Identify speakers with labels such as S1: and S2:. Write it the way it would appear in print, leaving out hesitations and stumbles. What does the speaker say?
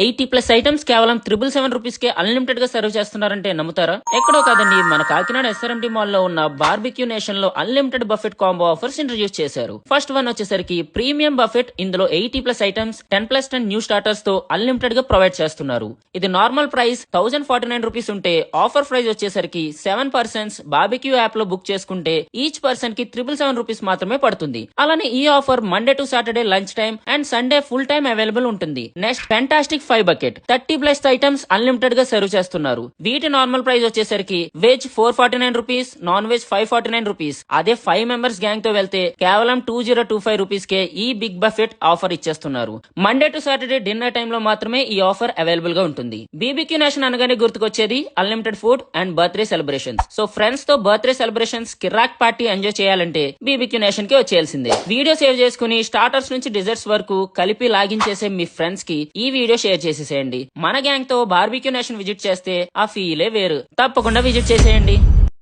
S1: 80+ items కేవలం 777 rupees కే unlimited గా serve చేస్తున్నారంటే నమ్ముతారా? ఎక్కడో కాదండి, మన కాకినాడ ఎస్ఆర్ఎండి మాల్ లో ఉన్న బార్బిక్యూ నేషన్ లో unlimited buffet combo offers introduce చేశారు. ఫస్ట్ వన్ వచ్చేసరికి ప్రీమియం బఫెట్. ఇందులో 80+ ఐటమ్స్ 10+10 న్యూ స్టార్టర్స్ తో అన్లిమిటెడ్ గా ప్రొవైడ్ చేస్తున్నారు. ఇది నార్మల్ ప్రైస్ 1049 రూపీస్ ఉంటే ఆఫర్ ప్రైస్ వచ్చేసరికి 7 పర్సన్స్ బార్బిక్యూ యాప్ లో బుక్ చేసుకుంటే ఈచ్ పర్సన్ కి 777 రూపీస్ మాత్రమే పడుతుంది. అలానే ఈ offer Monday to Saturday lunch time and Sunday full time available ఉంటుంది. Next fantastic 5 bucket 30+ items unlimited గా సర్వ్ చేస్తున్నారు. వీటి నార్మల్ ప్రైస్ వచ్చేసరికి veg 449 rupees, non veg 549 rupees. అదే 5 మెంబర్స్ గ్యాంగ్ తో వెళ్తే కేవలం 2025 రూపీస్ కే ఈ బిగ్ బఫెట్ ఆఫర్ ఇచ్చేస్తున్నారు. Monday to Saturday dinner time లో మాత్రమే ఈ ఆఫర్ అవైలబుల్ గా ఉంటుంది. బీబీక్యూ నేషన్ అనగానే గుర్తుకొచ్చేది unlimited food and birthday celebrations. So friends తో బర్త్డే సెలబ్రేషన్స్ కిరాక్ పార్టీ ఎంజాయ్ చేయాలంటే బీబీక్యూ నేషన్ కి వచ్చేయాల్సిందే. వీడియో సేవ్ చేసుకుని స్టార్టర్స్ నుంచి డిజర్ట్స్ వరకు కలిపి లాగిన్ చేసే మీ ఫ్రెండ్స్ కి ఈ వీడియో షేర్ చేసేసేయండి. మన గ్యాంగ్ తో బార్బిక్యూ నేషన్ విజిట్ చేస్తే ఆ ఫీలే వేరు. తప్పకుండా విజిట్ చేసేయండి.